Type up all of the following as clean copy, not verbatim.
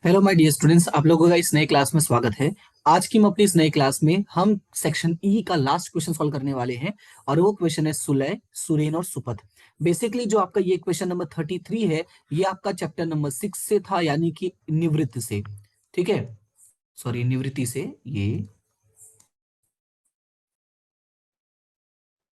Hello my dear students, आप लोगों का इस नए क्लास में स्वागत है। आज की हम अपनी इस नई क्लास में हम सेक्शन ई का लास्ट क्वेश्चन सॉल्व करने वाले हैं। और वो क्वेश्चन है सुलय, सुरेन और सुपथ। बेसिकली जो आपका ये क्वेश्चन नंबर 33 है, ये आपका चैप्टर नंबर 6 से था, यानी कि निवृत्त से। ठीक है, सॉरी, निवृत्ति से, ये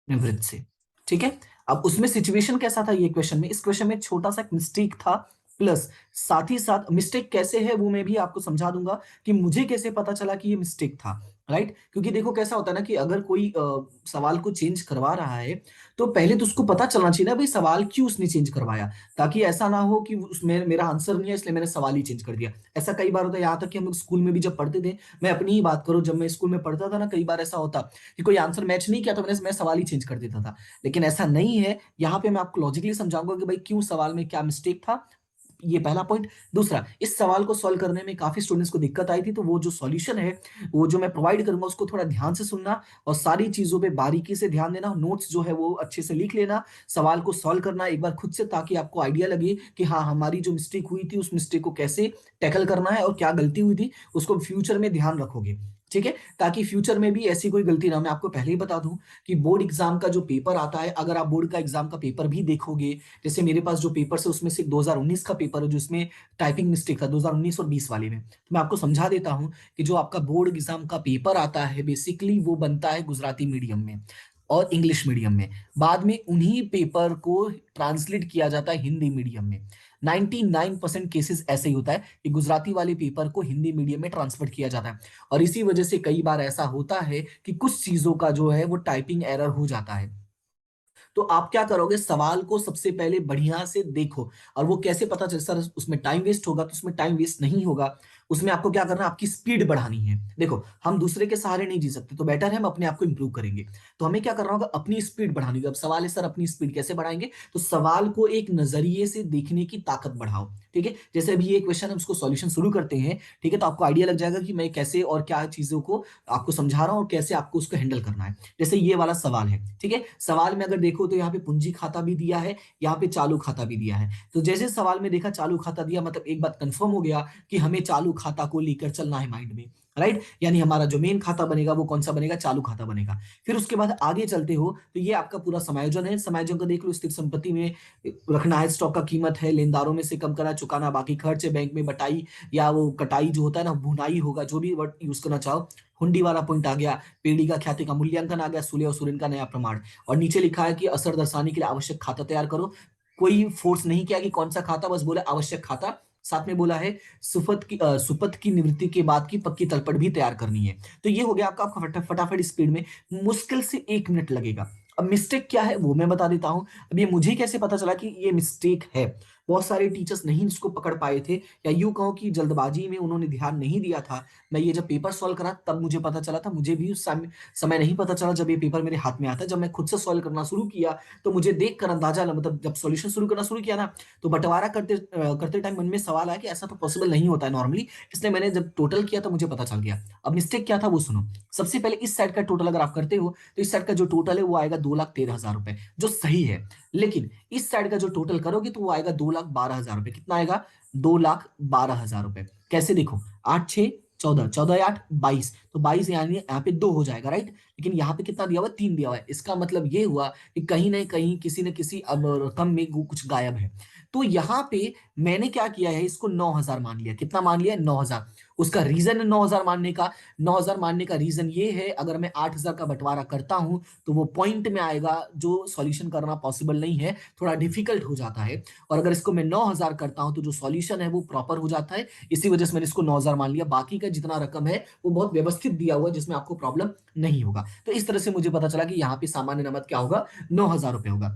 निवृत्त से। ठीक है। अब उसमें सिचुएशन कैसा था, ये क्वेश्चन में, इस क्वेश्चन में छोटा सा मिस्टेक था। प्लस साथ ही साथ मिस्टेक कैसे है वो मैं भी आपको समझा दूंगा कि मुझे कैसे पता चला कि ये मिस्टेक था। राइट, क्योंकि देखो कैसा होता है ना कि अगर कोई सवाल को चेंज करवा रहा है, तो पहले तो उसको पता चलना चाहिए ना भाई सवाल क्यों उसने चेंज करवाया। ताकि ऐसा ना हो कि उसमें मेरा आंसर नहीं है इसलिए मैंने सवाल ही चेंज कर दिया। ऐसा कई बार होता है, यहाँ तक कि हम लोग स्कूल में भी जब पढ़ते थे, मैं अपनी ही बात करूं, जब मैं स्कूल में पढ़ता था ना, कई बार ऐसा होता कि कोई आंसर मैच नहीं किया तो मैं सवाल ही चेंज कर देता था। लेकिन ऐसा नहीं है, यहाँ पे मैं आपको लॉजिकली समझाऊंगा कि भाई क्यों सवाल में क्या मिस्टेक था। ये पहला पॉइंट। दूसरा, इस सवाल को सॉल्व करने में काफी स्टूडेंट्स को दिक्कत आई थी, तो वो जो सॉल्यूशन है, वो जो मैं प्रोवाइड करूंगा उसको थोड़ा ध्यान से सुनना और सारी चीजों पे बारीकी से ध्यान देना, नोट्स जो है वो अच्छे से लिख लेना, सवाल को सॉल्व करना एक बार खुद से, ताकि आपको आइडिया लगे कि हाँ, हमारी जो मिस्टेक हुई थी उस मिस्टेक को कैसे टैकल करना है और क्या गलती हुई थी उसको फ्यूचर में ध्यान रखोगे। ठीक है, ताकि फ्यूचर में भी ऐसी कोई गलती ना। मैं आपको पहले ही बता दूं कि बोर्ड एग्जाम का जो पेपर आता है, अगर आप बोर्ड का एग्जाम का पेपर भी देखोगे, जैसे मेरे पास जो पेपर है उसमें से 2019 का पेपर है जिसमें टाइपिंग मिस्टेक था, 2019 और 20 वाले में। तो मैं आपको समझा देता हूं कि जो आपका बोर्ड एग्जाम का पेपर आता है, बेसिकली वो बनता है गुजराती मीडियम में और इंग्लिश मीडियम में। बाद में उन्हीं पेपर को ट्रांसलेट किया जाता है हिंदी मीडियम में। 99% केसेस ऐसे ही होता है कि गुजराती वाले पेपर को हिंदी मीडियम में ट्रांसफर किया जाता है। और इसी वजह से कई बार ऐसा होता है कि कुछ चीजों का जो है वो टाइपिंग एरर हो जाता है। तो आप क्या करोगे, सवाल को सबसे पहले बढ़िया से देखो। और वो कैसे पता चल, सर उसमें टाइम वेस्ट होगा, तो उसमें टाइम वेस्ट नहीं होगा। उसमें आपको क्या करना है, आपकी स्पीड बढ़ानी है। देखो, हम दूसरे के सहारे नहीं जी सकते, तो बेटर है हम अपने आप को इंप्रूव करेंगे। तो हमें क्या करना होगा, अपनी स्पीड बढ़ानी होगी। अब सवाल है, सर अपनी स्पीड कैसे बढ़ाएंगे? तो सवाल को एक नजरिए से देखने की ताकत बढ़ाओ। ठीक है, जैसे अभी ये क्वेश्चन हम उसको सॉल्यूशन शुरू करते हैं। ठीक है, तो आपको आइडिया लग जाएगा कि मैं कैसे और क्या चीजों को आपको समझा रहा हूं और कैसे आपको उसको हैंडल करना है। जैसे ये वाला सवाल है, ठीक है, सवाल में अगर देखो तो यहाँ पे पूंजी खाता भी दिया है, यहाँ पे चालू खाता भी दिया है। तो जैसे सवाल में देखा चालू खाता दिया, मतलब एक बात कंफर्म हो गया कि हमें चालू खाता को लेकर चलना है माइंड में। राइट, यानी हमारा जो मेन खाता बनेगा वो कौन सा बनेगा, चालू खाता बनेगा। फिर उसके बाद आगे चलते हो तो ये आपका पूरा समायोजन है। समायोजन का देख लो, स्थिर संपत्ति में रखना है, स्टॉक का कीमत है, लेनदारों में से कम करना, चुकाना, बाकी खर्च है, बैंक में बटाई या वो कटाई जो होता है ना, भुनाई होगा, जो भी वर्ड यूज करना चाहो। हुंडी वाला पॉइंट आ गया, पेड़ी का ख्याति का मूल्यांकन आ गया, सुले और सुरेन का नया प्रमाण। और नीचे लिखा है कि असर दर्शाने के लिए आवश्यक खाता तैयार करो। कोई फोर्स नहीं किया कि कौन सा खाता, बस बोला आवश्यक खाता। साथ में बोला है सुपथ की निवृत्ति के बाद की पक्की तलपट भी तैयार करनी है। तो ये हो गया आपका, फटाफट स्पीड में, मुश्किल से 1 मिनट लगेगा। अब मिस्टेक क्या है वो मैं बता देता हूं। अब ये मुझे कैसे पता चला कि ये मिस्टेक है? बहुत सारे टीचर्स नहीं इसको पकड़ पाए थे, या यूं कहो कि जल्दबाजी में उन्होंने ध्यान नहीं दिया था। मैं ये जब पेपर सॉल्व करा तब मुझे पता चला था, मुझे भी उस समय नहीं पता चला जब ये पेपर मेरे हाथ में आता। जब मैं खुद से सॉल्व करना शुरू किया तो मुझे देखकर अंदाजा, मतलब जब सॉल्यूशन शुरू करना शुरू किया ना, तो बंटवारा करते करते टाइम मन में सवाल आया कि ऐसा तो पॉसिबल नहीं होता है नॉर्मली। इसलिए मैंने जब टोटल किया तो मुझे पता चल गया। अब मिस्टेक क्या था वो सुनो। सबसे पहले इस साइड का टोटल अगर आप करते हो तो इस साइड का जो टोटल है वो आएगा 2,13,000 रुपए, जो सही है। लेकिन इस साइड का जो टोटल करोगे तो वो आएगा 2,12,000 रुपए। कितना आएगा? 2,12,000 रुपए। कैसे देखो, 8 6 14, 14 8 22, तो 22 यानी यहाँ पे 2 हो जाएगा, राइट। लेकिन यहाँ पे कितना दिया हुआ है? 3 दिया हुआ है। इसका मतलब ये हुआ कि कहीं ना कहीं किसी न किसी अब रकम में कुछ गायब है। तो यहाँ पे मैंने क्या किया है, इसको 9,000 मान लिया। कितना मान लिया? 9,000। उसका रीजन है 9,000 मानने का। 9,000 मानने का रीजन ये है, अगर मैं 8,000 का बंटवारा करता हूं तो वो पॉइंट में आएगा, जो सॉल्यूशन करना पॉसिबल नहीं है, थोड़ा डिफिकल्ट हो जाता है। और अगर इसको मैं 9,000 करता हूं तो जो सॉल्यूशन है वो प्रॉपर हो जाता है। इसी वजह से मैंने इसको 9,000 मान लिया। बाकी का जितना रकम है वो बहुत व्यवस्थित दिया हुआ है, जिसमें आपको प्रॉब्लम नहीं होगा। तो इस तरह से मुझे पता चला कि यहाँ पे सामान्य नमद क्या होगा, 9,000 रुपए होगा।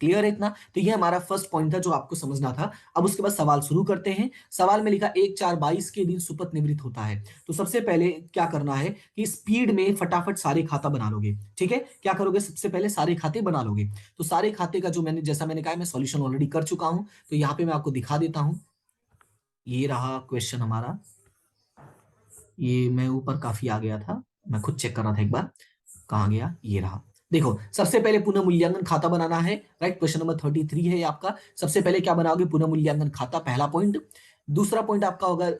क्लियर है इतना? तो ये हमारा फर्स्ट पॉइंट था जो आपको समझना था। अब उसके बाद सवाल शुरू करते हैं। सवाल में लिखा 1 4 22 के दिन सुपथ निवृत्त होता है। तो सबसे पहले क्या करना है कि स्पीड में फटाफट सारे खाता बना लोगे। ठीक है, क्या करोगे, सबसे पहले सारे खाते बना लोगे। तो सारे खाते का जो मैंने, जैसा मैंने कहा, मैं सॉल्यूशन ऑलरेडी कर चुका हूं। तो यहाँ पे मैं आपको दिखा देता हूं। ये रहा क्वेश्चन हमारा। ये मैं ऊपर काफी आ गया था, मैं खुद चेक कर रहा था एक बार, कहाँ गया, ये रहा। देखो, सबसे पहले पुनः मूल्यांकन खाता बनाना है। राइट, क्वेश्चन नंबर 33 है ये आपका। सबसे पहले क्या बनाओगे, पुनः मूल्यांकन खाता, पहला पॉइंट। दूसरा पॉइंट आपका होगा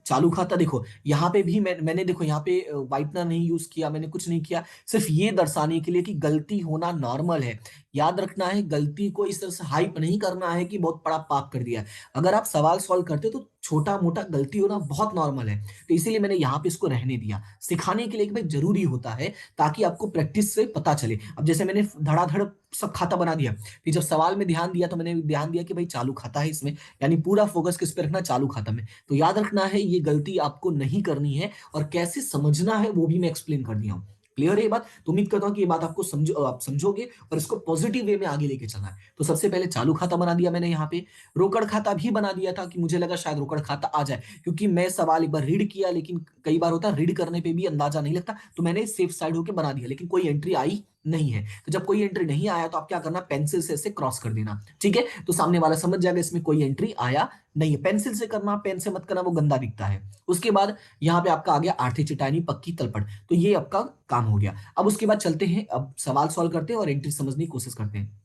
चालू खाता। देखो यहाँ पे भी मैंने देखो यहाँ पे व्हाइटनर नहीं यूज किया, मैंने कुछ नहीं किया, सिर्फ ये दर्शाने के लिए कि गलती होना नॉर्मल है। याद रखना है, गलती को इस तरह से हाइप नहीं करना है कि बहुत बड़ा पाप कर दिया। अगर आप सवाल सॉल्व करते हो तो छोटा मोटा गलती होना बहुत नॉर्मल है। तो इसीलिए मैंने यहाँ पे इसको रहने दिया, सिखाने के लिए कि भाई जरूरी होता है, ताकि आपको प्रैक्टिस से पता चले। अब जैसे मैंने धड़ाधड़ सब खाता बना दिया, फिर जब सवाल में ध्यान दिया तो मैंने ध्यान दिया कि भाई चालू खाता है इसमें, यानी पूरा फोकस किस पे रखना, चालू खाता में। तो याद रखना है ये गलती आपको नहीं करनी है, और कैसे समझना है वो भी मैं एक्सप्लेन कर दिया हूं। क्लियर है ये बात? तो उम्मीद करता हूं कि ये बात आपको आप समझोगे और इसको पॉजिटिव वे में आगे लेके चलना है। तो सबसे पहले चालू खाता बना दिया मैंने, यहाँ पे रोकड़ खाता भी बना दिया था कि मुझे लगा शायद रोकड़ खाता आ जाए, क्योंकि मैं सवाल एक बार रीड किया, लेकिन कई बार होता है रीड करने पे भी अंदाजा नहीं लगता, तो मैंने सेफ साइड होकर बना दिया, लेकिन कोई एंट्री आई नहीं है। तो जब कोई एंट्री नहीं आया तो आप क्या करना, पेंसिल से ऐसे क्रॉस कर देना, ठीक है? तो सामने वाला समझ जाएगा इसमें कोई एंट्री आया नहीं है। पेंसिल से करना, पेन से मत करना, वो गंदा दिखता है। उसके बाद यहाँ पे आपका आ गया आर्थिक चटानी पक्की तलपट, तो ये आपका काम हो गया। अब उसके बाद चलते हैं, अब सवाल सॉल्व करते हैं और एंट्री समझने की कोशिश करते हैं।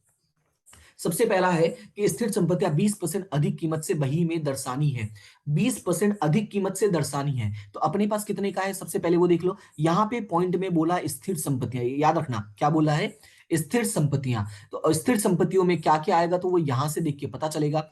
सबसे पहला है कि स्थिर संपत्तियां 20% अधिक कीमत से बही में दर्शानी है। 20% अधिक कीमत से दर्शानी है, तो अपने पास कितने का है सबसे पहले वो देख लो। यहाँ पे पॉइंट में बोला स्थिर संपत्तियां, याद रखना क्या बोला है, स्थिर संपत्तियां। तो स्थिर संपत्तियों में क्या क्या आएगा तो वो यहां से देख के पता चलेगा।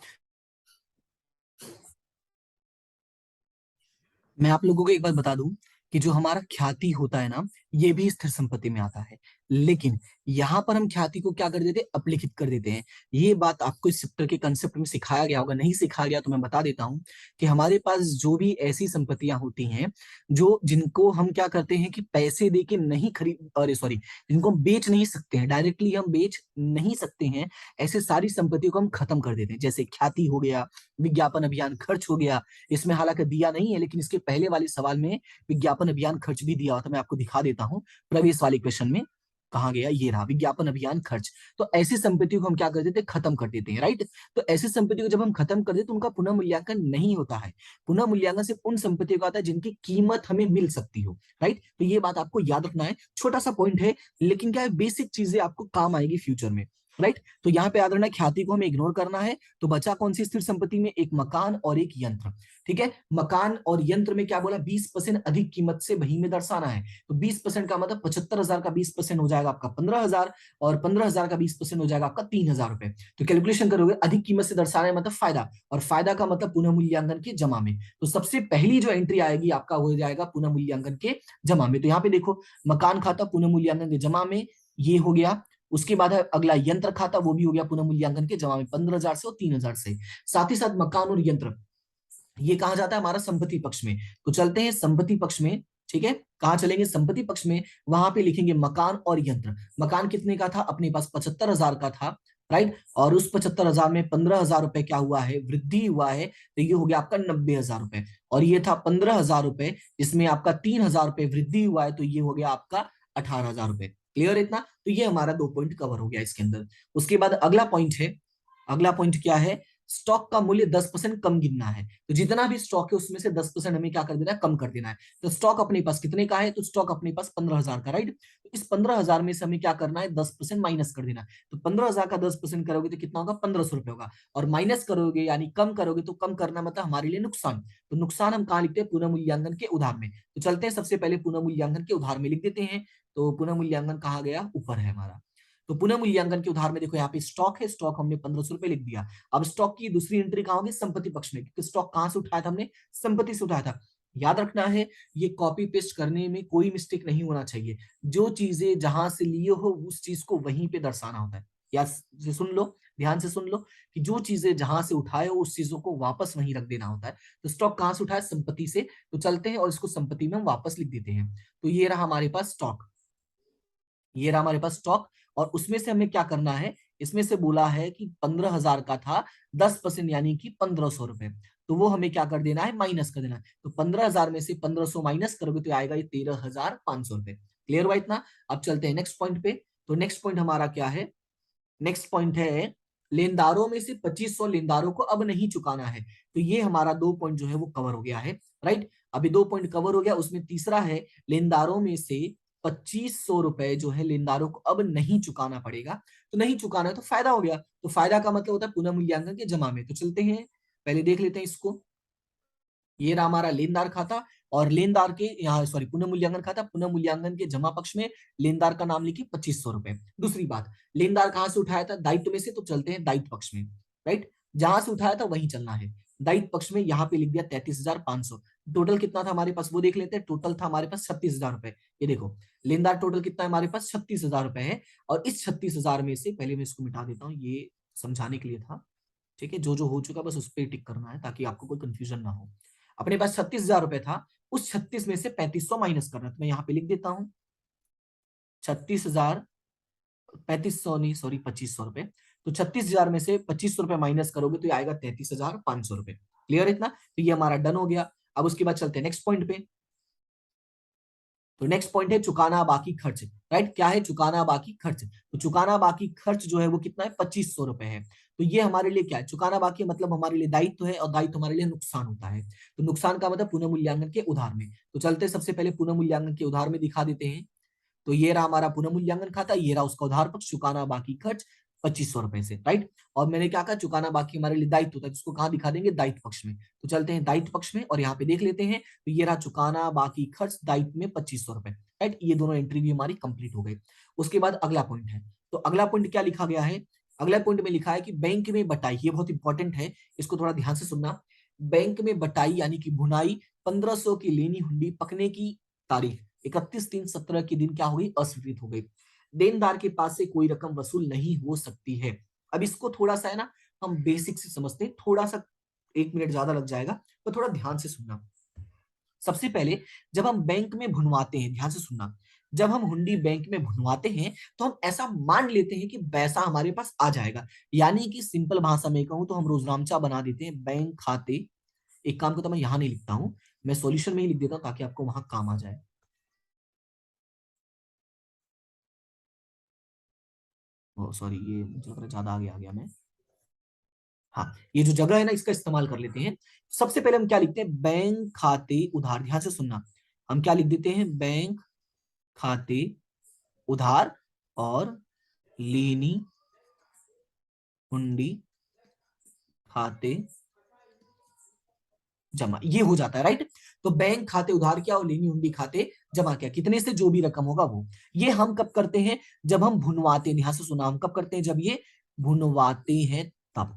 मैं आप लोगों को एक बात बता दूं कि जो हमारा ख्याति होता है ना, ये भी स्थिर संपत्ति में आता है, लेकिन यहां पर हम ख्याति को क्या कर देते हैं, अपलिखित कर देते हैं। ये बात आपको इस चैप्टर के कंसेप्ट में सिखाया गया होगा, नहीं सिखाया गया तो मैं बता देता हूं कि हमारे पास जो भी ऐसी संपत्तियां होती हैं, जो जिनको हम क्या करते हैं कि पैसे दे के नहीं खरीद, अरे सॉरी, जिनको हम बेच नहीं सकते हैं, डायरेक्टली हम बेच नहीं सकते हैं, ऐसे सारी संपत्तियों को हम खत्म कर देते हैं। जैसे ख्याति हो गया, विज्ञापन अभियान खर्च हो गया, इसमें हालांकि दिया नहीं है, लेकिन इसके पहले वाले सवाल में विज्ञापन अभियान खर्च भी दिया हुआ था, मैं आपको दिखा देता हूं। प्रवेश वाले क्वेश्चन में कहा गया, ये रहा विज्ञापन अभियान खर्च। तो ऐसी संपत्तियों को हम क्या कर देते हैं, खत्म कर देते हैं, राइट? तो ऐसी संपत्ति को जब हम खत्म कर देते तो उनका पुनः मूल्यांकन नहीं होता है। पुनः मूल्यांकन सिर्फ उन संपत्तियों का आता है जिनकी कीमत हमें मिल सकती हो, राइट? तो ये बात आपको याद रखना है, छोटा सा पॉइंट है, लेकिन क्या है, बेसिक चीजें आपको काम आएगी फ्यूचर में, राइट? तो यहाँ पे याद रखना, ख्याति को हमें इग्नोर करना है। तो बचा कौन सी स्थिर संपत्ति में, एक मकान और एक यंत्र, ठीक है? मकान और यंत्र में क्या बोला, 20% अधिक कीमत से बही में दर्शाना है। तो 20% का मतलब 75,000 का 20% हो जाएगा आपका 15,000, और 15,000 का 20% हो जाएगा आपका 3,000 रुपए। तो कैलकुलेशन करोगे, अधिक कीमत से दर्शाना है मतलब फायदा, और फायदा का मतलब पुनः मूल्यांकन के जमा में। तो सबसे पहली जो एंट्री आएगी आपका हो जाएगा पुनः मूल्यांकन के जमा में। तो यहाँ पे देखो, मकान खाता पुनः मूल्यांकन के जमा में, ये हो गया। उसके बाद है अगला यंत्र खाता, वो भी हो गया पुनः मूल्यांकन के जमा में, 15,000 से और 3,000 से। साथ ही साथ मकान और यंत्र, ये कहा जाता है हमारा संपत्ति पक्ष में। तो चलते हैं संपत्ति पक्ष में, ठीक है? कहां चलेंगे, संपत्ति पक्ष में। वहां पे लिखेंगे मकान और यंत्र। मकान कितने का था, अपने पास 75,000 का था, राइट? और उस 75,000 में 15,000 रुपए क्या हुआ है, वृद्धि हुआ है, तो ये हो गया आपका 90,000 रुपए। और ये था 15,000 रुपए, जिसमें आपका 3,000 रुपए वृद्धि हुआ है, तो ये हो गया आपका 18,000 रुपए। क्लियर है इतना? तो ये हमारा 2 पॉइंट कवर हो गया इसके अंदर। उसके बाद अगला पॉइंट है, अगला पॉइंट क्या है, स्टॉक का मूल्य 10% कम गिनना है। तो जितना भी स्टॉक है उसमें से 10% हमें क्या कर देना है, कम कर देना है। तो स्टॉक अपने पास कितने का है, तो स्टॉक अपने पास 15,000 का, राइट? तो इस 15,000 में से हमें क्या करना है, 10% माइनस कर देना है। तो 15,000 का 10% करोगे तो कितना होगा, 1,500 रुपए होगा। और माइनस करोगे यानी कम करोगे, तो कम करना मतलब हमारे लिए नुकसान। तो नुकसान हम कहाँ लिखते हैं, पुनः मूल्यांकन के उधार में। तो चलते हैं, सबसे पहले पुनः मूल्यांकन के उधार में लिख देते हैं। तो पुनः मूल्यांकन कहा गया, ऊपर है हमारा। तो पुनः मूल्यांकन के उधार में देखो, यहाँ पे स्टॉक है, स्टॉक हमने 1,500 रुपए लिख दिया। अब स्टॉक की दूसरी एंट्री कहाँ होगी, संपत्ति पक्ष में, क्योंकि स्टॉक कहां से उठाया था हमने, संपत्ति से उठाया था। याद रखना है, ये कॉपी पेस्ट करने में कोई मिस्टेक नहीं होना चाहिए। जो चीजें जहां से लिए हो उस चीज को वहीं पे दर्शाना होता है। या सुन लो, ध्यान से सुन लो, कि जो चीजें जहां से उठाए हो उस चीजों को वापस वहीं रख देना होता है। तो स्टॉक कहां से उठाया, संपत्ति से। तो चलते हैं और इसको संपत्ति में हम वापस लिख देते हैं। तो ये रहा हमारे पास स्टॉक, ये रहा हमारे पास स्टॉक। और उसमें से हमें क्या करना है, इसमें से बोला है कि 15,000 का था, 10% यानी कि 1,500 रुपए। तो वो हमें क्या कर देना है, माइनस कर देना है। तो 15,000 में से 1,500 माइनस करोगे तो आएगा ये 13,500 रुपए। क्लियर हुआ इतना? अब चलते हैं नेक्स्ट पॉइंट पे। तो नेक्स्ट पॉइंट हमारा क्या है, नेक्स्ट पॉइंट है, लेनदारों में से 2,500 लेनदारों को अब नहीं चुकाना है। तो ये हमारा 2 पॉइंट जो है वो कवर हो गया है, राइट? अभी 2 पॉइंट कवर हो गया। उसमें तीसरा है, लेनदारों में से 2,500 रुपए जो है लेनदारों को अब नहीं चुकाना पड़ेगा। तो नहीं चुकाना है तो फायदा हो गया। तो फायदा का मतलब होता है पुनः मूल्यांकन के जमा में। तो चलते हैं, पहले देख लेते हैं इसको। ये रहा हमारा लेनदार खाता, और लेनदार के यहाँ सॉरी पुनः मूल्यांकन खाता, पुनः मूल्यांकन के जमा पक्ष में लेनदार का नाम लिखिए 2500 रुपए। दूसरी बात, लेनदार कहाँ से उठाया था? दायित्व में से, तो चलते हैं दायित्व पक्ष में। राइट, जहां से उठाया था वहीं चलना है। दायित्व पक्ष में यहाँ पे लिख दिया 33,500। टोटल कितना था हमारे पास वो देख लेते हैं। टोटल था हमारे पास 36,000 रुपए। ये देखो, लेनदार टोटल कितना है हमारे पास? 36,000 रुपए है। और इस 36,000 में से, पहले मैं इसको मिटा देता हूँ, ये समझाने के लिए था। ठीक है, जो जो हो चुका बस उस पर टिक करना है ताकि आपको कोई कंफ्यूजन ना हो। अपने पास 36,000 रुपए था, उस 36 में से 3500 माइनस करना है, तो मैं यहाँ पे लिख देता हूँ 36,000, 3500 नहीं सॉरी 2500 रुपए। तो 36,000 में से 2500 रुपए माइनस करोगे तो ये आएगा 33,500 रुपए। क्लियर इतना? तो ये हमारा डन हो गया। अब उसके बाद चलते हैं नेक्स्ट पॉइंट पे। तो नेक्स्ट पॉइंट है चुकाना बाकी खर्च। राइट, क्या है? चुकाना बाकी खर्च। तो चुकाना बाकी खर्च जो है वो कितना है? 2500 रुपए है। तो ये हमारे लिए क्या है? चुकाना बाकी मतलब हमारे लिए दायित्व है, और दायित्व हमारे लिए नुकसान होता है। तो नुकसान का मतलब पुनः मूल्यांकन के उधार में। तो चलते सबसे पहले पुनः मूल्यांकन के उधार में दिखा देते हैं। तो ये रहा हमारा पुनः मूल्यांकन खाता, ये रहा उसका उधार पक्ष, चुकाना बाकी खर्च 2500 रुपए से। राइट, और मैंने क्या कहा? चुकाना बाकी हमारे लिए दायित्व होता है, जिसको कहाँ दिखा देंगे? दायित्व पक्ष में। तो चलते हैं दायित्व पक्ष में और यहाँ पे देख लेते हैं। तो ये रहा चुकाना बाकी खर्च दायित्व में 2500 रुपए। राइट, ये दोनों एंट्री भी हमारी कंप्लीट हो गई। उसके बाद अगला पॉइंट है। तो अगला पॉइंट क्या लिखा गया है? अगला पॉइंट में लिखा है कि बैंक में बटाई, ये बहुत इंपॉर्टेंट है, इसको थोड़ा ध्यान से सुनना। बैंक में बटाई यानी कि भुनाई 1500 की लेनी हुंडी पकने की तारीख 31/3/17 के दिन क्या हो गई? अस्वीकृत हो गई। देनदार के पास से कोई रकम वसूल नहीं हो सकती है। अब इसको थोड़ा सा है ना, हम बेसिक से समझते हैं, थोड़ा सा 1 मिनट ज्यादा लग जाएगा, तो थोड़ा ध्यान से सुनना। सबसे पहले जब हम बैंक में भुनवाते हैं, ध्यान से सुनना, जब हम हुंडी बैंक में भुनवाते हैं तो हम ऐसा मान लेते हैं कि पैसा हमारे पास आ जाएगा। यानी कि सिंपल भाषा में कहूं तो हम रोजनामचा बना देते हैं बैंक खाते। एक काम को तो मैं यहां नहीं लिखता हूं, मैं सॉल्यूशन में ही लिख देता हूं ताकि आपको वहां काम आ जाए। सॉरी, ये मुझे लग रहा है ज्यादा आगे आ गया मैं। हाँ, ये जो जगह है ना, इसका इस्तेमाल कर लेते हैं। सबसे पहले हम क्या लिखते हैं? बैंक खाते उधार। ध्यान से सुनना, हम क्या लिख देते हैं? बैंक खाते उधार और लेनी हुंडी खाते जमा, ये हो जाता है। राइट, तो बैंक खाते उधार किया और लेनी हुंडी खाते जमा किया, कितने से जो भी रकम होगा वो। ये हम कब करते हैं? जब हम भुनवाते हैं। ध्यान से सुना, हम कब करते हैं? जब ये भुनवाते हैं तब।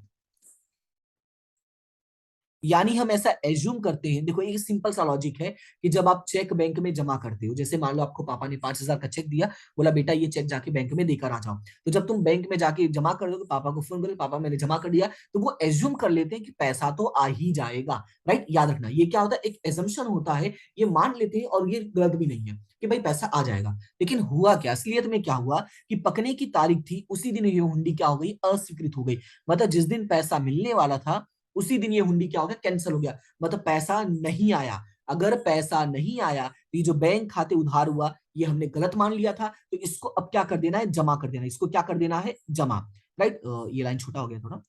यानी हम ऐसा एज्यूम करते हैं, देखो एक सिंपल सा लॉजिक है कि जब आप चेक बैंक में जमा करते हो, जैसे मान लो आपको पापा ने 5,000 का चेक दिया, बोला बेटा ये चेक जाके बैंक में देकर आ जाओ। तो जब तुम बैंक में जाके जमा कर दो तो पापा को फोन करो, पापा मैंने जमा कर दिया, तो वो एज्यूम कर लेते हैं कि पैसा तो आ ही जाएगा। राइट, याद रखना ये क्या होता है? एक एजम्पशन होता है, ये मान लेते हैं, और ये गलत भी नहीं है कि भाई पैसा आ जाएगा। लेकिन हुआ क्या? असलियत में क्या हुआ कि पकने की तारीख थी, उसी दिन ये हुंडी क्या हो गई? अस्वीकृत हो गई। मतलब जिस दिन पैसा मिलने वाला था उसी दिन ये हुंडी क्या हो गया? कैंसिल हो गया। मतलब पैसा नहीं आया। अगर पैसा नहीं आया तो ये जो बैंक खाते उधार हुआ ये हमने गलत मान लिया था, तो इसको अब क्या कर देना है? जमा कर देना है। इसको क्या कर देना है? जमा। राइट, ये लाइन छोटा हो गया थोड़ा।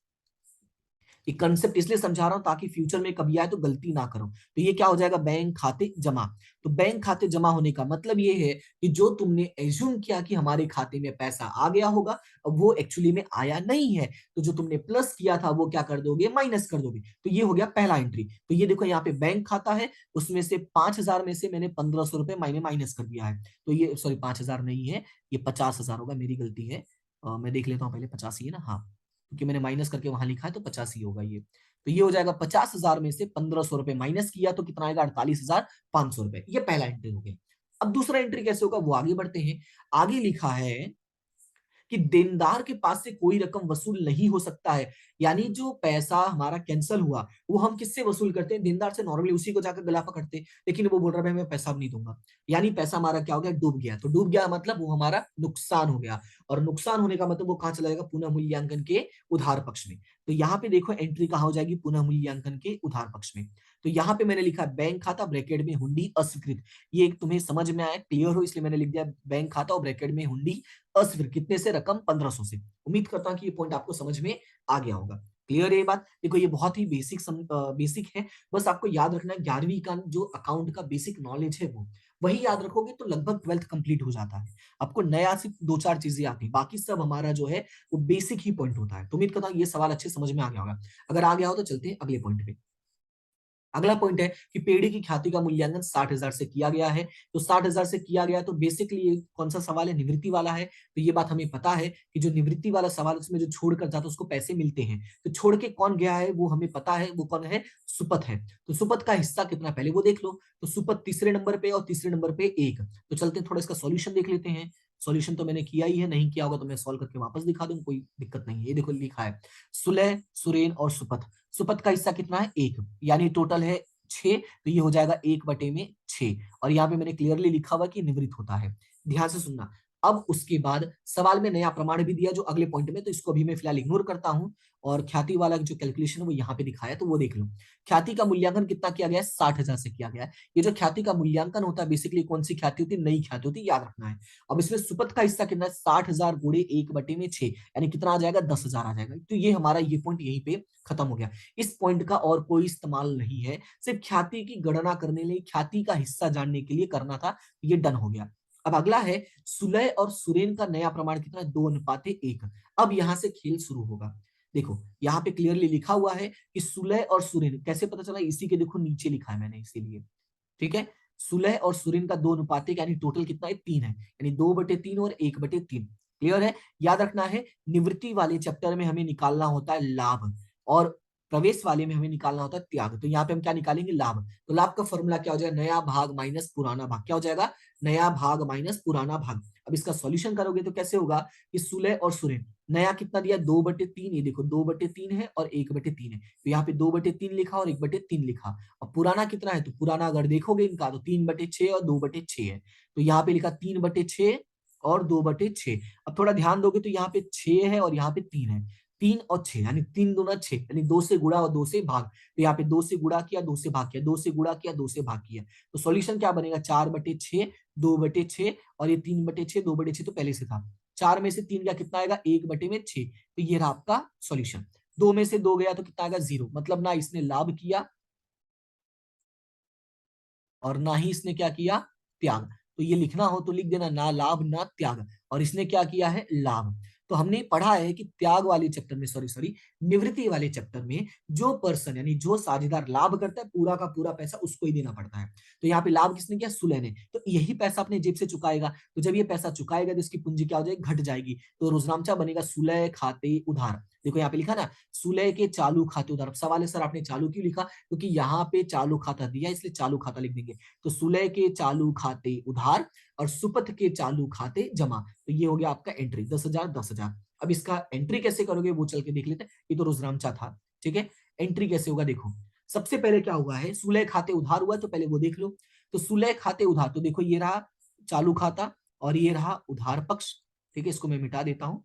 ये कंसेप्ट इसलिए समझा रहा हूं ताकि फ्यूचर में कभी आए तो गलती ना करो। तो ये क्या हो जाएगा? बैंक खाते जमा। तो बैंक खाते जमा होने का मतलब ये है कि जो तुमने एज्यूम किया कि हमारे खाते में पैसा आ गया होगा, अब वो एक्चुअली में आया नहीं है। तो जो तुमने प्लस किया था वो क्या कर दोगे? माइनस कर दोगे। तो ये हो गया पहला एंट्री। तो ये देखो यहाँ पे बैंक खाता है, उसमें से 5,000 में से मैंने 1,500 रुपए मैंने माइनस कर दिया है। तो ये सॉरी 5,000 नहीं है, ये 50,000 होगा, मेरी गलती है। मैं देख लेता हूँ पहले, 50 ही है ना? हाँ, क्योंकि मैंने माइनस करके वहां लिखा है तो 50 ही होगा ये। तो ये हो जाएगा 50,000 में से 1,500 रुपए माइनस किया तो कितना आएगा? 48,500 रुपए। ये पहला एंट्री हो गया। अब दूसरा एंट्री कैसे होगा वो आगे बढ़ते हैं। आगे लिखा है कि देनदार के पास से कोई रकम वसूल नहीं हो सकता है। यानी जो पैसा हमारा कैंसिल हुआ वो हम किससे वसूल करते हैं? देनदार से। नॉर्मली उसी को जाकर गला पकड़ते हैं, लेकिन वो बोल रहा है मैं पैसा अब नहीं दूंगा। यानी पैसा हमारा क्या हो गया? डूब गया। तो डूब गया मतलब वो हमारा नुकसान हो गया, और नुकसान होने का मतलब वो कहां चला जाएगा? पुनः मूल्यांकन के उधार पक्ष में। तो यहाँ पे देखो एंट्री कहां हो जाएगी? पुनः मूल्यांकन के उधार पक्ष में। तो यहाँ पे मैंने लिखा बैंक खाता ब्रैकेट में हुंडी अस्वीकृत। ये एक तुम्हें समझ में आया, क्लियर हो, इसलिए मैंने लिख दिया बैंक खाता और ब्रैकेट में हुंडी अस्वीकृत। कितने से? रकम 1,500 से। उम्मीद करता हूं कि ये पॉइंट आपको समझ में आ गया होगा। क्लियर है ये बात? देखो ये बहुत ही बेसिक है, बस आपको याद रखना है 11वीं का जो अकाउंट का बेसिक नॉलेज है वो वही याद रखोगे तो लगभग 12th कंप्लीट हो जाता है। आपको नया सिर्फ दो चार चीजें आती है, बाकी सब हमारा जो है वो बेसिक ही पॉइंट होता है। तो उम्मीद करता हूँ ये सवाल अच्छे समझ में आ गया होगा। अगर आ गया हो तो चलते हैं अगले पॉइंट पे। अगला पॉइंट है कि पेड़ी की ख्याति का मूल्यांकन 60,000 से किया गया है। तो 60,000 से किया गया, तो बेसिकली ये कौन सा सवाल है, निवृत्ति वाला है। तो ये बात हमें पता है कि जो निवृत्ति वाला सवाल उसमें जो छोड़ कर जाता है उसको पैसे मिलते हैं। तो छोड़ के कौन गया है वो हमें पता है, वो कौन है, सुपथ है। तो सुपथ का हिस्सा कितना पहले वो देख लो। तो सुपथ तीसरे नंबर पे और तीसरे नंबर पे 1। तो चलते हैं थोड़ा इसका सॉल्यूशन देख लेते हैं। सॉल्यूशन तो मैंने किया ही है, नहीं किया होगा तो मैं सॉल्व करके वापस दिखा दूं, कोई दिक्कत नहीं है। ये देखो लिखा है सुलह, सुरेन और सुपथ। सुपथ का हिस्सा कितना है, 1, यानी टोटल है 6। तो ये हो जाएगा 1/6। और यहाँ पे मैंने क्लियरली लिखा हुआ कि निवृत्त होता है। ध्यान से सुनना। अब उसके बाद सवाल में नया प्रमाण भी दिया जो अगले पॉइंट में, तो इसको अभी मैं फिलहाल इग्नोर करता हूं। और ख्याति वाला जो कैलकुलेशन है वो यहाँ पे दिखाया, तो वो देख लो। ख्याति का मूल्यांकन कितना किया गया है, 60,000 से किया गया है। ये जो ख्याति का मूल्यांकन होता है बेसिकली कौन सी ख्याति होती है, नई ख्याति होती है, याद रखना है। अब इसमें सुपथ का हिस्सा कितना है, 60,000 गुणे 1/6, यानी कितना आ जाएगा, 10,000 आ जाएगा। तो ये हमारा ये पॉइंट यहीं पे खत्म हो गया। इस पॉइंट का और कोई इस्तेमाल नहीं है, सिर्फ ख्याति की गणना करने लिए, ख्याति का हिस्सा जानने के लिए करना था। ये डन हो गया। अब अगला है सुलह और सुरेन का नया प्रमाण कितना है, 2:1। अब यहां से खेल शुरू होगा। देखो यहाँ पे क्लियरली लिखा हुआ है कि सुलह और सुरेन, कैसे पता चला, इसी के देखो नीचे लिखा है मैंने इसीलिए। ठीक है, सुलह और सुरेन का 2:1, यानी टोटल कितना है, 3 है, यानी 2/3 और 1/3। क्लियर है। याद रखना है निवृत्ति वाले चैप्टर में हमें निकालना होता है लाभ, और प्रवेश वाले में हमें निकालना होता है त्याग। तो यहाँ पे हम क्या निकालेंगे, लाभ। तो लाभ का फॉर्मूला क्या हो जाएगा, नया भाग माइनस पुराना भाग। क्या हो जाएगा, नया भाग माइनस पुराना भाग। अब इसका सॉल्यूशन करोगे तो कैसे होगा कि सुलह और सुरेन, नया कितना दिया, 2/3। ये देखो 2/3 है और 1/3 है, तो यहाँ पे 2/3 लिखा और 1/3 लिखा। और पुराना कितना है, तो पुराना अगर देखोगे इनका तो 3/6 और 2/6 है। तो यहाँ पे लिखा 3/6 और 2/6। अब थोड़ा ध्यान दोगे तो यहाँ पे 6 है और यहाँ पे 3 है। 3 और 6 यानी 3 दूना 6, यानी 2 से गुणा और 2 से भाग। तो यहाँ पे 2 से गुणा किया, 2 से भाग किया, 2 से गुणा किया, 2 से भाग किया। तो सॉल्यूशन क्या बनेगा, 4/6, 2/6 और ये 3/6, 2/6 तो पहले से था। 4 में से 3 का कितना आएगा, 1/6। तो ये रहा आपका सॉल्यूशन। 2 में से 2 गया तो कितना आएगा, 0। मतलब ना इसने लाभ किया और ना ही इसने क्या किया, त्याग। तो ये लिखना हो तो लिख देना, ना लाभ ना त्याग। और इसने क्या किया है, लाभ। तो हमने पढ़ा है कि त्याग वाले चैप्टर में, सॉरी सॉरी, निवृत्ति वाले चैप्टर में जो पर्सन यानी जो साझेदार लाभ करता है पूरा का पूरा पैसा उसको ही देना पड़ता है। तो यहाँ पे लाभ किसने किया, सुलह ने। तो यही पैसा अपने जेब से चुकाएगा। तो जब ये पैसा चुकाएगा तो इसकी पूंजी क्या हो जाएगी, घट जाएगी। तो रोजनामचा बनेगा सुलह खाते उधार। देखो यहाँ पे लिखा ना, सुलह के चालू खाते उधार। अब सवाल है सर आपने चालू क्यों लिखा, क्योंकि यहाँ पे चालू खाता दिया इसलिए चालू खाता लिख देंगे। तो सुलह के चालू खाते उधार और सुपथ के चालू खाते जमा। तो ये हो गया आपका एंट्री, 10,000 10,000। अब इसका एंट्री कैसे करोगे वो चल के देख लेते हैं। ये तो रोजनामचा था, ठीक है। एंट्री कैसे होगा, देखो सबसे पहले क्या हुआ है, सुलह खाते उधार हुआ, तो पहले वो देख लो। तो सुलह खाते उधार, तो देखो ये रहा चालू खाता और ये रहा उधार पक्ष। ठीक है, इसको मैं मिटा देता हूं,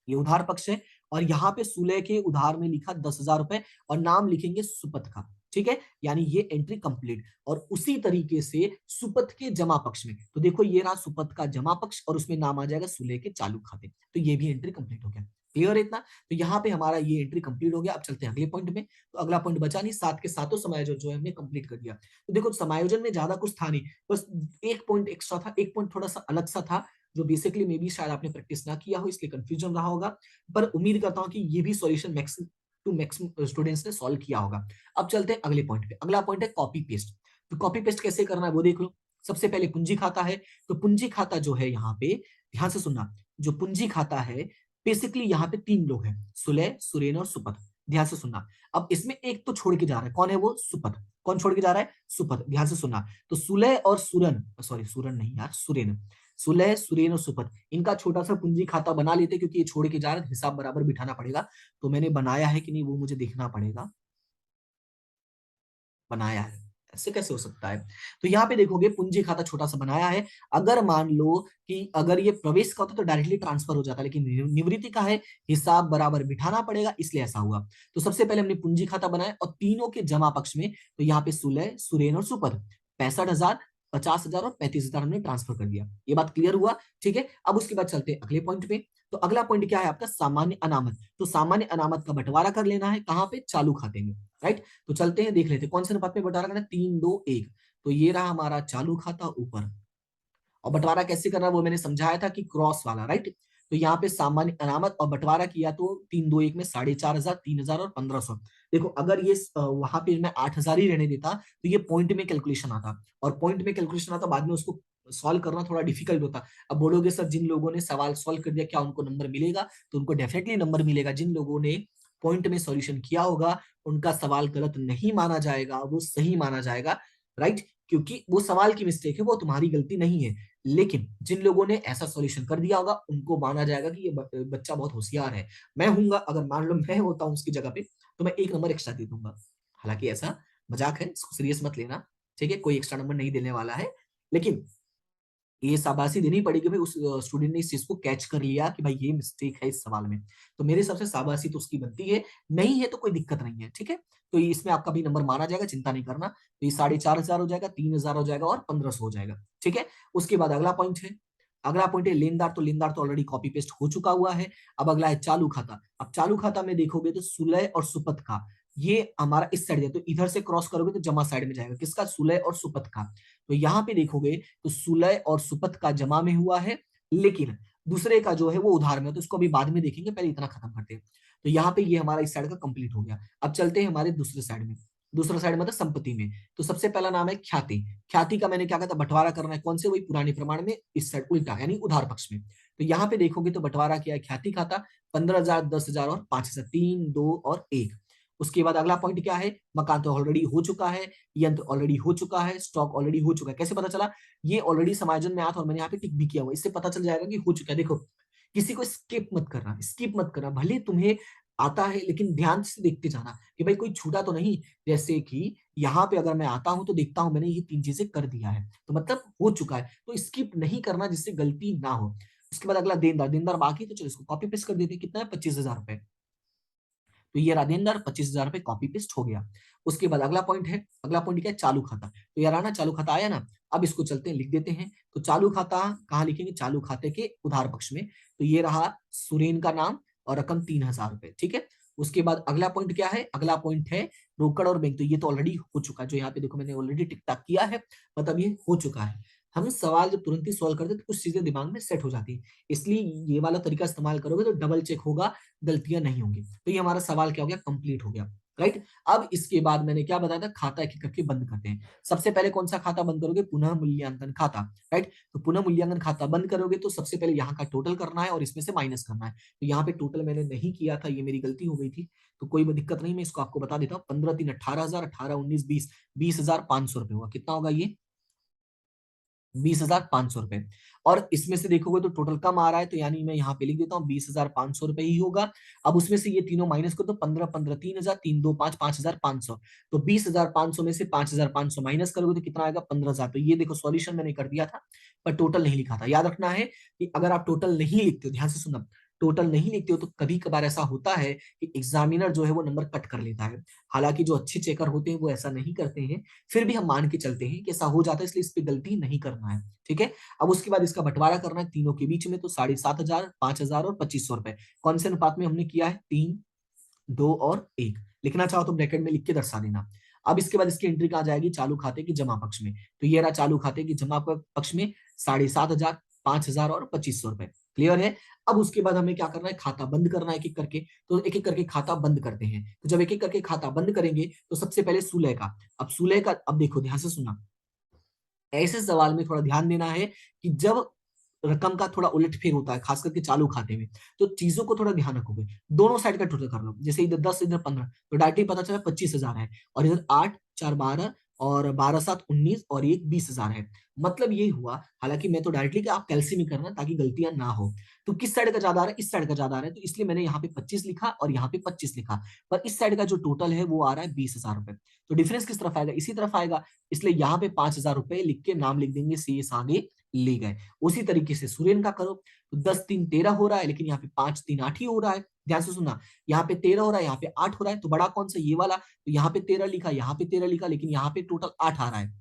ये उधार पक्ष है। और यहाँ पे सुलह के उधार में लिखा 10,000 रुपए और नाम लिखेंगे सुपथ का। ठीक है, यानी ये एंट्री कंप्लीट। और उसी तरीके से सुपथ के जमा पक्ष में, तो देखो ये रहा सुपथ का जमा पक्ष और उसमें नाम आ जाएगा सुलह के चालू खाते। तो ये भी एंट्री कंप्लीट हो गया। क्लियर है इतना। तो यहाँ पे हमारा ये एंट्री कंप्लीट हो गया। अब चलते हैं अगले पॉइंट में। तो अगला पॉइंट बचा नहीं, सात के सातों समायोजन जो है हमने कंप्लीट कर दिया। तो देखो समायोजन में ज्यादा कुछ था नहीं, बस एक पॉइंट एक्स्ट्रा था, एक पॉइंट थोड़ा सा अलग सा था, जो बेसिकली मे बी शायद आपने प्रैक्टिस ना किया हो इसलिए कंफ्यूजन रहा होगा। पर उम्मीद करता हूं कि ये भी solution maximum to maximum students ने सॉल्व किया होगा। अब चलते हैं अगले पॉइंट पे। अगला पॉइंट है कॉपी पेस्ट। तो कॉपी पेस्ट कैसे करना है वो देख लो। सबसे पहले पूंजी खाता है, तो पूंजी खाता जो है यहाँ पे ध्यान से सुनना, जो पूंजी खाता है बेसिकली यहाँ पे 3 लोग हैं, सुलह, सुरेन और सुपथ। ध्यान से सुनना। अब इसमें एक तो छोड़ के जा रहा है, कौन है वो, सुपथ। कौन छोड़ के जा रहा है, सुपथ। ध्यान से सुनना। तो सुलह और सुरन, सॉरी सुरन नहीं यार, सुरेन, सुलह, सुरेन और सुपथ, इनका छोटा सा पूंजी खाता बना लेते, क्योंकि ये छोड़ के जा रहे हैं, हिसाब बराबर बिठाना पड़ेगा। तो मैंने बनाया है कि नहीं वो मुझे देखना पड़ेगा, बनाया है, ऐसे कैसे हो सकता है। तो यहाँ पे देखोगे पूंजी खाता छोटा सा बनाया है। अगर मान लो कि अगर ये प्रवेश का होता तो डायरेक्टली ट्रांसफर हो जाता, लेकिन निवृत्ति का है, हिसाब बराबर बिठाना पड़ेगा, इसलिए ऐसा हुआ। तो सबसे पहले हमने पूंजी खाता बनाया और तीनों के जमा पक्ष में, तो यहाँ पे सुलह, सुरेन और सुपथ, 65,000, 50,000 और 35,000 हमने ट्रांसफर कर दिया। ये बात क्लियर हुआ, ठीक है। अब उसके बाद चलते हैं अगले पॉइंट पे। तो अगला पॉइंट क्या है आपका, सामान्य अनामत। तो सामान्य अनामत का बंटवारा कर लेना है, कहाँ पे, चालू खाते में, राइट। तो चलते हैं देख लेते हैं कौन से अनुपात में बंटवारा करना है, 3-2-1। तो ये रहा हमारा चालू खाता ऊपर। और बंटवारा कैसे करना है वो मैंने समझाया था कि क्रॉस वाला, राइट। तो यहाँ पे सामान्य अनामत और बंटवारा किया तो 3 2 1 में 4,500, 3,000 और 1,500। देखो अगर ये वहां पे मैं 8,000 ही रहने देता तो ये पॉइंट में कैलकुलेशन आता, और पॉइंट में कैलकुलेशन आता बाद में उसको सॉल्व करना थोड़ा डिफिकल्ट होता। अब बोलोगे सर जिन लोगों ने सवाल सॉल्व कर दिया क्या उनको नंबर मिलेगा? तो उनको डेफिनेटली नंबर मिलेगा। जिन लोगों ने पॉइंट में सॉल्यूशन किया होगा उनका सवाल गलत नहीं माना जाएगा, वो सही माना जाएगा, राइट? क्योंकि वो सवाल की मिस्टेक है, वो तुम्हारी गलती नहीं है। लेकिन जिन लोगों ने ऐसा सॉल्यूशन कर दिया होगा उनको माना जाएगा कि ये बच्चा बहुत होशियार है। मैं हूंगा, अगर मान लो मैं होता हूँ उसकी जगह पे, तो मैं 1 नंबर एक्स्ट्रा दे दूंगा। हालांकि ऐसा मजाक है, इसको सीरियस मत लेना, ठीक है? कोई एक्स्ट्रा नंबर नहीं देने वाला है, लेकिन ये शाबाशी देनी पड़ेगी भाई उस स्टूडेंट ने इस चीज को कैच कर लिया कि भाई ये मिस्टेक है इस सवाल में। तो मेरे हिसाब से शाबाशी तो उसकी बनती है, नहीं है तो कोई दिक्कत नहीं है, ठीक है? तो इसमें आपका भी नंबर माना जाएगा, चिंता नहीं करना। तो ये 4,500 हो जाएगा, 3,000 हो जाएगा और 1,500 हो जाएगा, ठीक है? उसके बाद अगला पॉइंट है, अगला पॉइंट है लेनदार। तो लेनदार तो ऑलरेडी कॉपी पेस्ट हो चुका हुआ है। अब अगला है चालू खाता। अब चालू खाता में देखोगे तो सुलह और सुपथ का, ये हमारा इस साइड है, तो इधर से क्रॉस करोगे तो जमा साइड में जाएगा, किसका? सुलह और सुपथ का। तो यहाँ पे देखोगे तो सुलह और सुपथ का जमा में हुआ है, लेकिन दूसरे का जो है वो उधार में है, तो इसको अभी बाद में देखेंगे, पहले इतना खत्म करते हैं। तो यहाँ पे ये हमारा इस साइड का कंप्लीट हो गया। अब चलते हैं हमारे दूसरे साइड में। दूसरा साइड मतलब संपत्ति में। तो सबसे पहला नाम है ख्याति। ख्याति का मैंने क्या कहा था? बंटवारा करना है, कौन से? वही पुराने प्रमाण में, इस साइड उल्टा यानी उधार पक्ष में। तो यहाँ पे देखोगे तो बंटवारा किया है ख्याति खाता, 15,000, 10,000 और 5,000, 3 2 और 1। उसके बाद अगला पॉइंट क्या है? मकान तो ऑलरेडी हो चुका है, यंत्र ऑलरेडी हो चुका है, स्टॉक ऑलरेडी हो चुका है। कैसे पता चला? ये ऑलरेडी समायोजन में आया था और मैंने यहाँ पे टिक भी किया हुआ, इससे पता चल जाएगा कि हो चुका है। देखो किसी को स्किप मत करना, स्किप मत करना, भले तुम्हें आता है लेकिन ध्यान से देखते जाना कि भाई कोई छूटा तो नहीं। जैसे कि यहाँ पे अगर मैं आता हूं तो देखता हूं मैंने ये 3 चीजें कर दिया है, तो मतलब हो चुका है, तो स्किप नहीं करना जिससे गलती ना हो। उसके बाद अगला देनदार। देनदार बाकी, तो चलो इसको कॉपी पेस्ट कर देते हैं। कितना है? 25,000 रुपए। तो ये राजेंद्र 25,000 रुपए कॉपी पेस्ट हो गया। उसके बाद अगला पॉइंट है, अगला पॉइंट क्या है? चालू खाता। तो यार आना चालू खाता आया ना, अब इसको चलते हैं लिख देते हैं। तो चालू खाता कहाँ लिखेंगे? चालू खाते के उधार पक्ष में। तो ये रहा सुरेन का नाम और रकम 3,000 रुपए, ठीक है? उसके बाद अगला पॉइंट क्या है? अगला पॉइंट है रोकड़ और बैंक। तो ये तो ऑलरेडी हो चुका है, जो यहाँ पे देखो मैंने ऑलरेडी टिक टाक किया है, मतलब ये हो चुका है। हम सवाल जब तुरंत ही सॉल्व करते हैं तो कुछ चीजें दिमाग में सेट हो जाती है, इसलिए ये वाला तरीका इस्तेमाल करोगे तो डबल चेक होगा, गलतियां नहीं होंगी। तो ये हमारा सवाल क्या हो गया? कंप्लीट हो गया, राइट? अब इसके बाद मैंने क्या बताया था? खाता एक एक करके बंद करते हैं। सबसे पहले कौन सा खाता बंद करोगे? पुनः मूल्यांकन खाता, राइट? तो पुनः मूल्यांकन खाता बंद करोगे तो सबसे पहले यहाँ का टोटल करना है और इसमें से माइनस करना है। तो यहाँ पे टोटल मैंने नहीं किया था, ये मेरी गलती हो गई थी, तो कोई दिक्कत नहीं, मैं इसको आपको बता देता हूँ। 15 3 18,000, 18 19 20, 20,500 रुपए हुआ। कितना होगा ये? 20,500 रुपए। और इसमें से देखोगे तो टोटल कम आ रहा है, तो यानी मैं यहाँ पे लिख देता हूँ 20,500 रुपए ही होगा। अब उसमें से ये तीनों माइनस कर दो, 15 15 3,000, 3 2 5, 5,500। तो 20,500 में से 5,500 माइनस करोगे तो कितना आएगा? 15,000। तो ये देखो सॉल्यूशन मैंने कर दिया था, पर टोटल नहीं लिखा था। याद रखना है कि अगर आप टोटल नहीं लिखते हो, ध्यान से सुनना, टोटल नहीं लिखते हो तो कभी कभार ऐसा होता है कि एग्जामिनर जो है वो नंबर कट कर लेता है। हालांकि जो अच्छे चेकर होते हैं वो ऐसा नहीं करते हैं, फिर भी हम मान के चलते हैं कि ऐसा हो जाता है, इसलिए इस पे गलती नहीं करना है, ठीक है? अब उसके बाद इसका बंटवारा करना है तीनों के बीच में, तो 7,500, 5,000 और 2,500 रुपए। कौन से अनुपात में हमने किया है? 3 2 और 1। लिखना चाहो तो ब्रैकेट में लिख के दर्शा देना। अब इसके बाद इसकी एंट्री कहाँ जाएगी? चालू खाते की जमा पक्ष में। तो ये रहा चालू खाते की जमा पक्ष में 7,500, 5,000 और 2,500 रुपए। क्लियर है? अब उसके बाद हमें क्या करना है? खाता बंद करना है एक एक करके। तो एक एक करके खाता बंद करते हैं। तो जब एक एक करके खाता बंद करेंगे तो सबसे पहले सुलह का। अब सुलह का, अब देखो ध्यान से सुनना, ऐसे सवाल में थोड़ा ध्यान देना है कि जब रकम का थोड़ा उलटफेर होता है, खास करके चालू खाते में, तो चीजों को थोड़ा ध्यान रखोगे। दोनों साइड का टोटल कर लो, जैसे इधर 10 इधर 15, तो डायरेक्टली पता चला 25,000 है, और इधर 8 4 12 और 12 7 19 और एक 20,000 है। मतलब ये हुआ, हालांकि मैं तो डायरेक्टली कि आप कैलसी में करना ताकि गलतियां ना हो। तो किस साइड का ज्यादा आ रहा है? इस साइड का ज्यादा आ रहा है, तो इसलिए मैंने यहाँ पे 25 लिखा और यहाँ पे 25 लिखा। पर इस साइड का जो टोटल है वो आ रहा है 20,000 रुपए। तो डिफरेंस किस तरफ आएगा? इसी तरफ आएगा, इसलिए यहाँ पे 5,000 रुपए लिख के नाम लिख देंगे, शेष आगे ले गए। उसी तरीके से सुरेन का करो, तो 10 3 13 हो रहा है, लेकिन यहाँ पे 5 3 8 ही हो रहा है। ध्यान से सुनना, यहाँ पे 13 हो रहा है, यहाँ पे 8 हो रहा है, तो बड़ा कौन सा? ये वाला। तो यहाँ पे 13 लिखा, यहाँ पे 13 लिखा, लेकिन यहाँ पे टोटल 8 आ रहा है।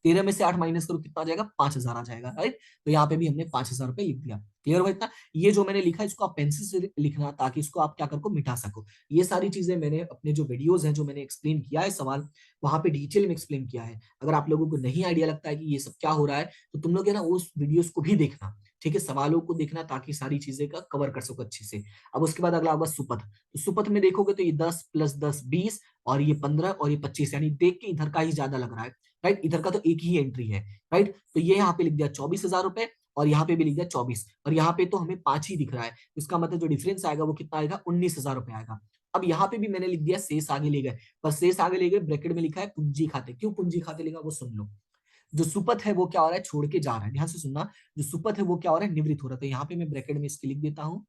13 में से 8 माइनस करो, कितना आ जाएगा? 5,000 आ जाएगा, राइट? तो यहाँ पे भी हमने 5,000 रुपए लिख दिया। क्लियर हुआ इतना? ये जो मैंने लिखा इसको आप पेंसिल से लिखना, ताकि इसको आप क्या करो, मिटा सको। ये सारी चीजें मैंने अपने जो वीडियोस हैं, जो मैंने एक्सप्लेन किया है सवाल, वहां पे डिटेल में एक्सप्लेन किया है। अगर आप लोगों को नहीं आइडिया लगता है कि ये सब क्या हो रहा है, तो तुम लोग है ना उस वीडियोस को भी देखना, ठीक है, सवालों को देखना ताकि सारी चीजें का कवर कर सको अच्छे से। अब उसके बाद अगला होगा सुपथ। तो सुपथ में देखोगे तो ये 10 प्लस 10 20 और ये 15 और ये 25, यानी देख के इधर का ही ज्यादा लग रहा है, राइट। इधर का तो एक ही एंट्री है, राइट। तो ये यहाँ पे लिख दिया 24,000 रुपए और यहाँ पे भी लिख दिया 24, और यहाँ पे तो हमें 5 ही दिख रहा है। इसका मतलब जो डिफरेंस आएगा वो कितना आएगा, 19,000 रुपए आएगा। अब यहाँ पे भी मैंने लिख दिया शेष आगे ले गए, पर शेष आगे ले गए ब्रैकेट में लिखा है पूंजी खाते। क्यों पूंजी खाते लिखा वो सुन लो। जो सुपथ है वो क्या हो रहा है, छोड़ के जा रहा है, ध्यान से सुनना। जो सुपथ है वो क्या हो रहा है, निवृत्त हो रहा है। तो यहाँ पे मैं ब्रैकेट में इसके लिख देता हूं,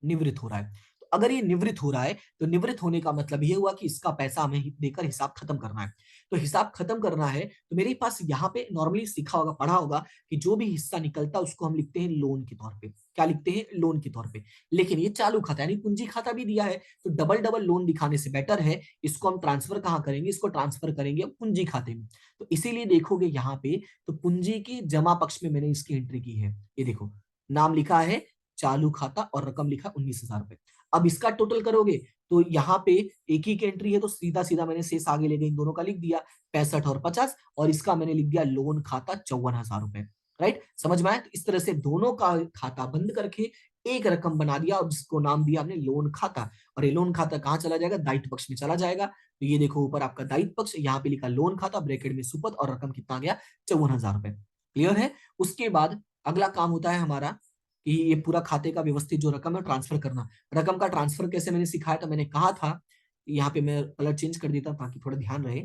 निवृत्त हो रहा है। तो अगर ये निवृत्त हो रहा है तो निवृत्त होने का मतलब ये हुआ कि इसका पैसा हमें देकर हिसाब खत्म करना है। तो हिसाब खत्म करना है तो मेरे पास यहाँ पे नॉर्मली सीखा होगा, पढ़ा होगा कि जो भी हिस्सा निकलता है उसको हम लिखते हैं लोन के तौर पे। क्या लिखते हैं, लोन के तौर पे। लेकिन ये चालू खाता यानी पूंजी खाता भी दिया है, तो डबल डबल लोन दिखाने से बेटर है इसको हम ट्रांसफर कहाँ करेंगे, इसको ट्रांसफर करेंगे पूंजी खाते में। तो इसीलिए देखोगे यहाँ पे तो पूंजी की जमा पक्ष में मैंने इसकी एंट्री की है। ये देखो, नाम लिखा है चालू खाता और रकम लिखा 19,000 रुपए। अब इसका टोटल करोगे तो यहाँ पे एक ही की एंट्री है, तो सीधा सीधा मैंने शेष आगे ले गए इन दोनों का लिख दिया 65 और 50, और इसका मैंने लिख दिया लोन खाता 54,000 रुपए। राइट, समझ में आया। तो इस तरह से दोनों का खाता बंद करके एक रकम बना दिया और जिसको नाम दिया हमने लोन खाता। और ये लोन खाता कहाँ चला जाएगा, दायित्व पक्ष में चला जाएगा। तो ये देखो ऊपर आपका दायित्व पक्ष, यहाँ पे लिखा लोन खाता, ब्रैकेट में सुपथ, और रकम कितना आ गया 54,000 रुपए। क्लियर है। उसके बाद अगला काम होता है हमारा कि ये पूरा खाते का व्यवस्थित जो रकम है ट्रांसफर करना। रकम का ट्रांसफर कैसे मैंने सिखाया था, मैंने कहा था, यहाँ पे मैं कलर चेंज कर देता हूं ताकि थोड़ा ध्यान रहे।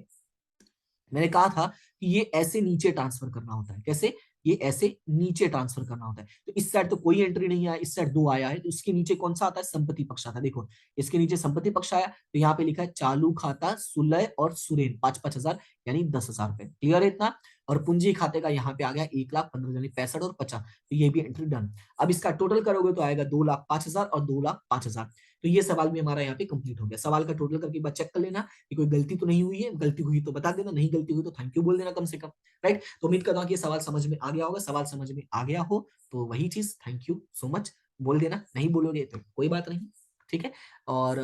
मैंने कहा था कि ये ऐसे नीचे ट्रांसफर करना होता है। कैसे, ये ऐसे नीचे ट्रांसफर करना होता है। तो इस साइड तो कोई एंट्री नहीं आया, इस साइड दो आया है, तो इसके नीचे कौन सा आता है, संपत्ति पक्ष आता है। देखो इसके नीचे संपत्ति पक्ष आया, तो यहाँ पे लिखा है चालू खाता सुलय और सुरेन 5-5 हजार, यानी 10,000 रुपए। क्लियर है इतना। और पूंजी खाते का यहाँ पे आ गया 1,15,000, यानी 65 और 50, तो ये भी एंट्री डन। अब इसका टोटल करोगे तो आएगा 2,05,000 और 2,05,000। तो ये सवाल भी हमारा यहाँ पे कंप्लीट हो गया। सवाल का टोटल करके एक बार चेक कर लेना कि कोई गलती तो नहीं हुई है, गलती हुई तो बता देना, नहीं गलती हुई तो थैंक यू बोल देना कम से कम। राइट, तो उम्मीद करता हूँ कि ये सवाल समझ में आ गया होगा। सवाल समझ में आ गया हो तो वही चीज थैंक यू सो मच बोल देना, नहीं बोलोगे तो कोई बात नहीं। ठीक है। और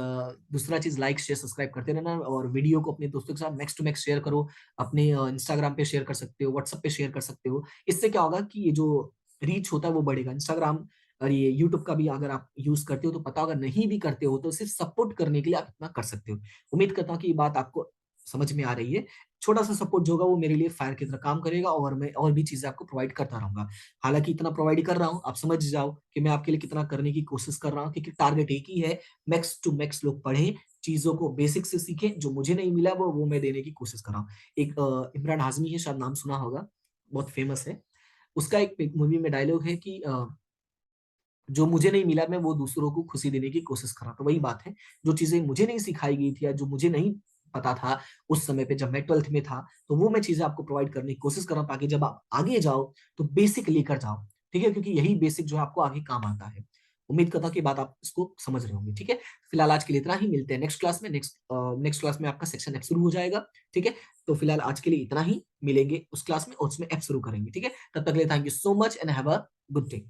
दूसरा चीज, लाइक शेयर सब्सक्राइब करते रहना, और वीडियो को अपने दोस्तों के साथ मैक्स टू मैक्स शेयर करो। अपने इंस्टाग्राम पे शेयर कर सकते हो, व्हाट्सएप पे शेयर कर सकते हो। इससे क्या होगा कि ये जो रीच होता है वो बढ़ेगा। इंस्टाग्राम और ये यूट्यूब का भी अगर आप यूज करते हो तो पता होगा, नहीं भी करते हो तो सिर्फ सपोर्ट करने के लिए आप इतना कर सकते हो। उम्मीद करता हूँ कि ये बात आपको समझ में आ रही है। छोटा सा सपोर्ट जो होगा वो मेरे लिए फायर की तरह काम करेगा, और मैं और भी चीजें आपको प्रोवाइड करता रहूंगा। हालांकि इतना प्रोवाइड कर रहा हूँ, आप समझ जाओ कि मैं आपके लिए कितना करने की कोशिश कर रहा हूँ, क्योंकि टारगेट एक ही है, मैक्स टू मैक्स लोग पढ़े, चीजों को बेसिक से सीखें। जो मुझे नहीं मिला वो मैं देने की कोशिश कर रहा हूँ। एक इमरान हाशमी है, शायद नाम सुना होगा, बहुत फेमस है। उसका एक मूवी में डायलॉग है कि जो मुझे नहीं मिला मैं वो दूसरों को खुशी देने की कोशिश कर रहा। तो वही बात है, जो चीजें मुझे नहीं सिखाई गई थी या जो मुझे नहीं पता था उस समय पे जब मैं 12th में था, तो वो मैं चीजें आपको प्रोवाइड करने की कोशिश कर रहा हूँ, ताकि जब आप आगे जाओ तो बेसिक लेकर जाओ। ठीक है, क्योंकि यही बेसिक जो है आपको आगे काम आता है। उम्मीद करता हूँ कि बात आप इसको समझ रहे होंगे। ठीक है, फिलहाल आज के लिए इतना ही, मिलते हैं नेक्स्ट क्लास में। नेक्स्ट क्लास में आपका सेक्शन एफ शुरू हो जाएगा। ठीक है, तो फिलहाल आज के लिए इतना ही, मिलेंगे उस क्लास में और उसमें एफ शुरू करेंगे। ठीक है, तब तक के लिए thank you so much and have a good day.